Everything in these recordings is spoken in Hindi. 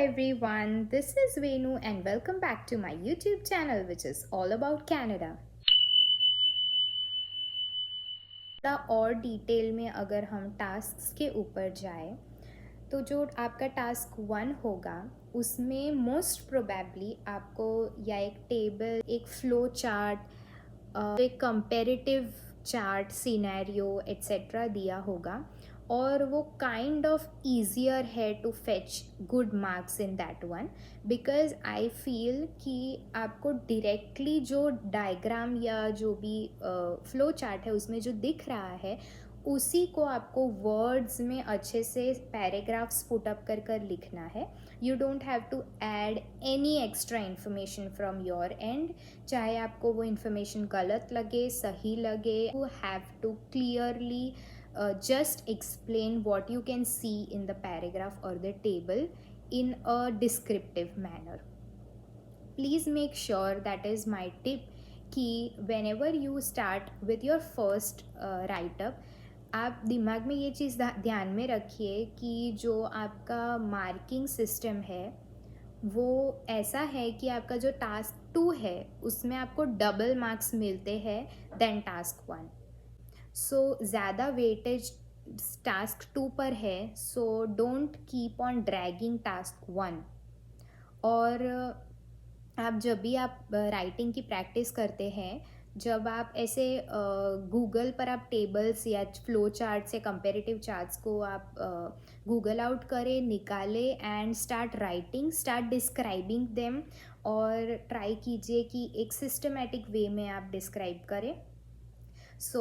everyone, this is Venu and welcome back to my YouTube channel which is all about Canada. थोड़ा और डिटेल में अगर हम टास्क्स के ऊपर जाए तो जो आपका टास्क 1 होगा उसमें मोस्ट प्रोबेबली आपको या एक टेबल, एक फ्लो चार्ट, एक कंपेरेटिव चार्ट, सिनेरियो एट्सेट्रा दिया होगा और वो काइंड ऑफ ईजियर है to fetch good marks in that one because I feel कि आपको डायरेक्टली जो डायग्राम या जो भी फ्लो चार्ट है उसमें जो दिख रहा है उसी को आपको वर्ड्स में अच्छे से पैराग्राफ्स पुट अप कर कर लिखना है. You don't have to add any extra information from your end, चाहे आपको वो इन्फॉर्मेशन गलत लगे सही लगे. You have to clearly just explain what you can see in the paragraph or the table in a descriptive manner. Please make sure, that is my tip, कि whenever you start with your first write-up, आप दिमाग में ये चीज़ ध्यान में रखिए कि जो आपका मार्किंग सिस्टम है वो ऐसा है कि आपका जो टास्क 2 है उसमें आपको डबल मार्क्स मिलते हैं देन टास्क 1. सो ज़्यादा वेटेज टास्क 2 पर है, so don't keep on dragging task 1. और आप जब भी आप राइटिंग की प्रैक्टिस करते हैं, जब आप ऐसे गूगल पर आप टेबल्स या फ्लो चार्ट्स या कंपेरेटिव चार्ट्स को आप गूगल आउट करें, निकालें and start writing, start describing them और ट्राई कीजिए कि एक सिस्टमेटिक वे में आप डिस्क्राइब करें. सो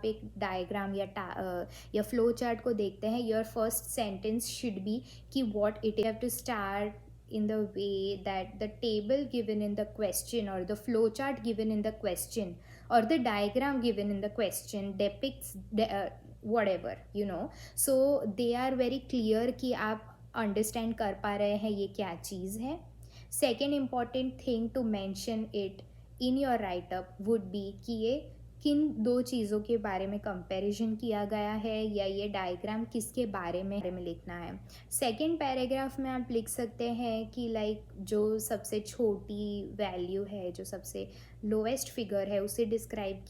एक डायग्राम या फ्लो चार्ट को देखते हैं. Your first sentence should be कि what it have to start in the way that the table given in the question or the flow chart given in the question or the diagram given in the question depicts whatever, you know. So they are very clear कि आप understand कर पा रहे हैं ये क्या चीज़ है. Second important thing to mention it in your write up would be कि ये किन दो चीज़ों के बारे में कंपैरिजन किया गया है या ये डायग्राम किसके बारे में लिखना है. सेकंड पैराग्राफ में आप लिख सकते हैं कि लाइक जो सबसे छोटी वैल्यू है, जो सबसे लोएस्ट फिगर है, उसे डिस्क्राइब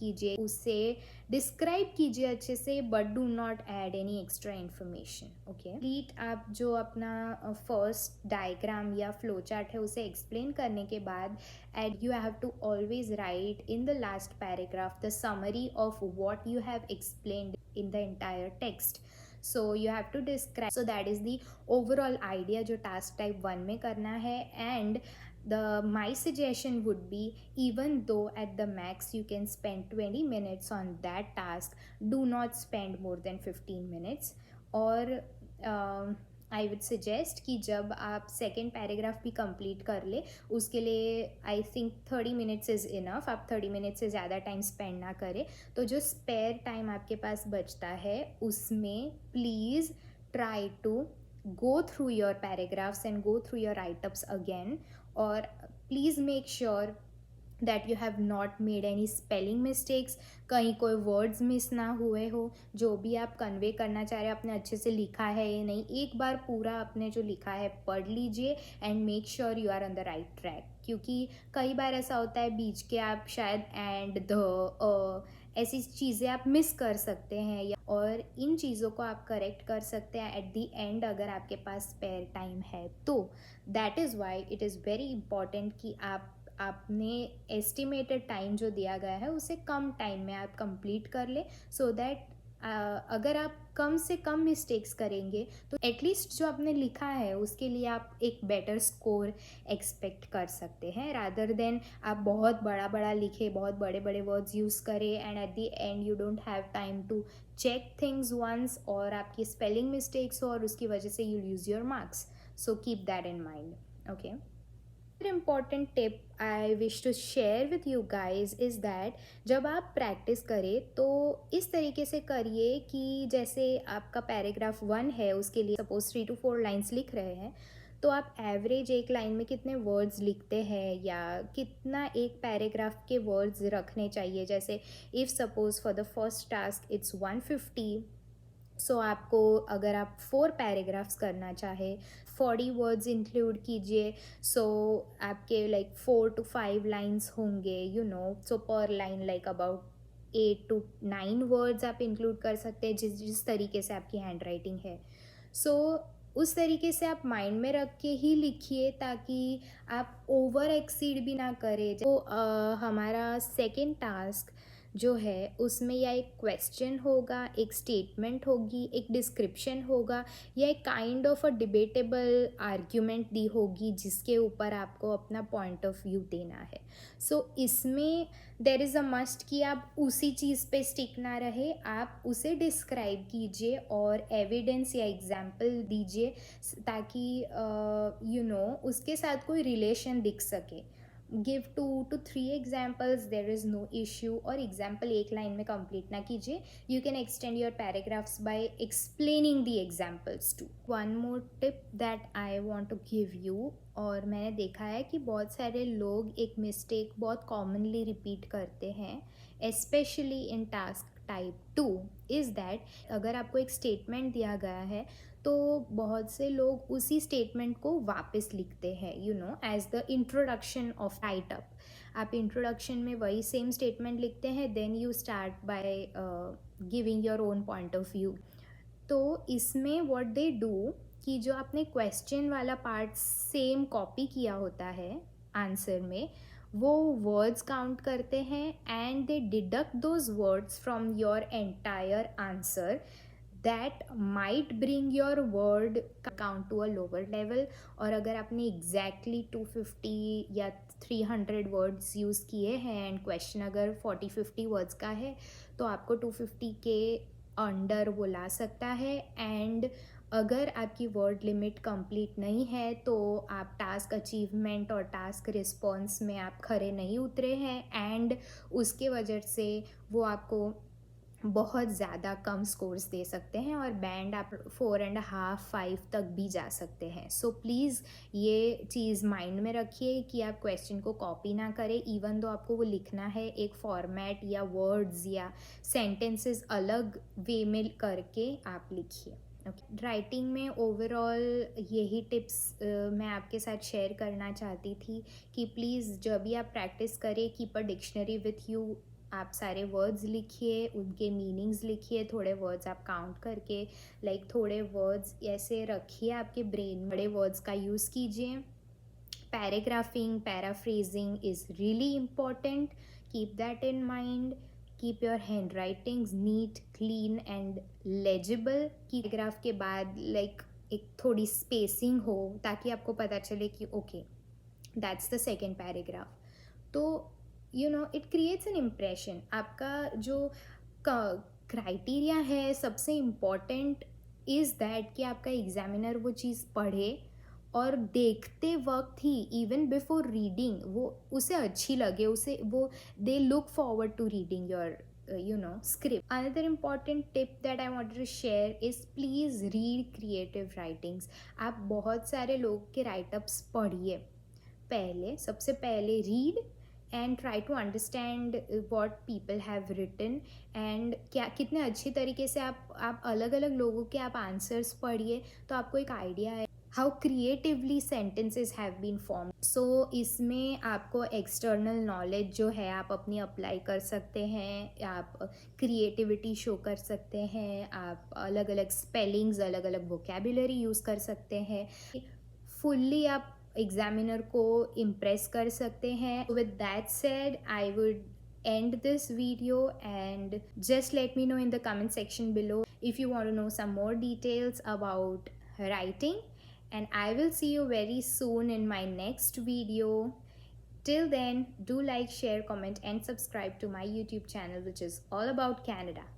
कीजिए अच्छे से, but do not add any extra information. Okay, complete आप जो अपना फर्स्ट डायग्राम या फ्लो चार्ट है उसे एक्सप्लेन करने के बाद and you have to always write in the last paragraph the summary of what you have explained in the entire text. So you have to describe, so that is the overall idea जो task type 1 में करना है. And my suggestion would be, even though at the max you can spend 20 minutes on that task, do not spend more than 15 minutes. और आई वुड सजेस्ट कि जब आप सेकेंड पैराग्राफ भी कंप्लीट कर ले उसके लिए I think 30 minutes is enough. आप 30 मिनट्स से ज़्यादा टाइम स्पेंड ना करें. तो जो स्पेयर टाइम आपके पास बचता है उसमें please try to go through your paragraphs and go through your write-ups again, or please make sure that you have not made any spelling mistakes. कहीं कोई वर्ड्स मिस ना हुए हो. जो भी आप कन्वे करना चाह रहे हैं आपने अच्छे से लिखा है या नहीं, एक बार पूरा आपने जो लिखा है पढ़ लीजिए and make sure you are on the right track. क्योंकि कई बार ऐसा होता है बीच के आप शायद एंड द ऐसी चीज़ें आप मिस कर सकते हैं और इन चीज़ों को आप करेक्ट कर सकते हैं एट दी एंड अगर आपके पास स्पेयर टाइम है तो. That is why it is very important कि आपने एस्टिमेटेड टाइम जो दिया गया है उसे कम टाइम में आप कंप्लीट कर ले, सो दैट अगर आप कम से कम मिस्टेक्स करेंगे तो एटलीस्ट जो आपने लिखा है उसके लिए आप एक बेटर स्कोर एक्सपेक्ट कर सकते हैं, रादर देन आप बहुत बड़ा बड़ा लिखे, बहुत बड़े बड़े वर्ड्स यूज़ करें and at the end you don't have time to check things once और आपकी स्पेलिंग मिस्टेक्स हो और उसकी वजह से you lose your marks. So keep that in mind. Okay, important tip I wish to share with you guys is that जब आप प्रैक्टिस करें तो इस तरीके से करिए कि जैसे आपका पैराग्राफ 1 है उसके लिए सपोज 3 to 4 लाइन्स लिख रहे हैं तो आप एवरेज एक लाइन में कितने वर्ड्स लिखते हैं या कितना एक पैराग्राफ के वर्ड्स रखने चाहिए. जैसे if suppose for the first task it's 150 सो आपको अगर आप 4 पैराग्राफ्स करना चाहे 40 वर्ड्स इंक्लूड कीजिए। सो आपके लाइक 4 to 5 लाइन्स होंगे, सो पर line like about 8 to 9 words आप इंक्लूड कर सकते हैं, जिस जिस तरीके से आपकी हैंड राइटिंग है। सो उस तरीके से आप माइंड में रख के ही लिखिए, ताकि आप ओवर एक्सीड भी ना करें। तो हमारा सेकेंड टास्क जो है उसमें या एक क्वेश्चन होगा, एक स्टेटमेंट होगी, एक डिस्क्रिप्शन होगा, या एक kind of a debatable argument दी होगी जिसके ऊपर आपको अपना पॉइंट ऑफ व्यू देना है। सो इसमें देर इज़ अ मस्ट कि आप उसी चीज़ पे स्टिक ना रहे, आप उसे डिस्क्राइब कीजिए और एविडेंस या एग्जाम्पल दीजिए, ताकि उसके साथ कोई रिलेशन दिख सके। Give 2 to 3 examples, there is no issue. और एग्जाम्पल एक लाइन में कंप्लीट ना कीजिए, you can extend your paragraphs by explaining the examples too. One more tip that I want to give you, और मैंने देखा है कि बहुत सारे लोग एक मिस्टेक बहुत कॉमनली रिपीट करते हैं, specially in task type 2, is that अगर आपको एक स्टेटमेंट दिया गया है तो बहुत से लोग उसी स्टेटमेंट को वापस लिखते हैं, as the introduction of write up. आप इंट्रोडक्शन में वही सेम स्टेटमेंट लिखते हैं, then you start by giving your own point of view. तो इसमें व्हाट दे डू कि जो आपने क्वेश्चन वाला पार्ट सेम कॉपी किया होता है आंसर में, वो वर्ड्स काउंट करते हैं and they deduct those words from your entire answer, that might bring your word count to a lower level. और अगर आपने एग्जैक्टली 250 या 300 वर्ड्स यूज़ किए हैं एंड क्वेश्चन अगर 40-50 वर्ड्स का है, तो आपको 250 के अंडर वो ला सकता है। एंड अगर आपकी वर्ड लिमिट कंप्लीट नहीं है तो आप टास्क अचीवमेंट और टास्क रिस्पॉन्स में आप खरे नहीं उतरे हैं, एंड उसके वजह से वो आपको बहुत ज़्यादा कम स्कोर्स दे सकते हैं, और बैंड आप 4.5-5 तक भी जा सकते हैं। सो प्लीज़ ये चीज़ माइंड में रखिए कि आप क्वेश्चन को कॉपी ना करें, इवन दो आपको वो लिखना है एक फॉर्मेट या वर्ड्स या सेंटेंसेस अलग वे में करके आप लिखिए। ओके, राइटिंग में ओवरऑल यही टिप्स मैं आपके साथ शेयर करना चाहती थी कि प्लीज़ जब भी आप प्रैक्टिस करें, keep a dictionary with you. आप सारे वर्ड्स लिखिए, उनके मीनिंग्स लिखिए, थोड़े वर्ड्स आप काउंट करके, लाइक थोड़े वर्ड्स ऐसे रखिए आपके ब्रेन में, बड़े वर्ड्स का यूज़ कीजिए। Paragraphing, paraphrasing is really important, keep that in mind. Keep your hand writings neat, clean and legible. की पैराग्राफ के बाद लाइक एक थोड़ी स्पेसिंग हो, ताकि आपको पता चले कि okay that's the second paragraph. तो इट क्रिएट्स एन इम्प्रेशन। आपका जो क्राइटेरिया है सबसे इम्पॉर्टेंट इज़ दैट कि आपका एग्जामिनर वो चीज़ पढ़े और देखते वक्त ही, इवन बिफोर रीडिंग, वो उसे अच्छी लगे, उसे वो they look forward to reading your script. Another important tip that I wanted to share is please read creative writings. आप बहुत सारे लोग के राइटअप्स पढ़िए, पहले सबसे पहले read and try to understand what people have written, and क्या कितने अच्छी तरीके से आप अलग अलग लोगों के आप आंसर्स पढ़िए, तो आपको एक आइडिया है how creatively sentences have been form. So इसमें आपको एक्सटर्नल नॉलेज जो है आप अपनी अप्लाई कर सकते हैं, आप क्रिएटिविटी शो कर सकते हैं, आप अलग अलग स्पेलिंग्स, अलग अलग वोकेबुलरी यूज़ कर सकते हैं, फुल्ली आप एग्जामिनर को इम्प्रेस कर सकते हैं। With that said I would end this video, and just let me know in the comment section below if you want to know some more details about writing, and I will see you very soon in my next video. Till then, do like, share, comment and subscribe to my YouTube channel, which is all about Canada.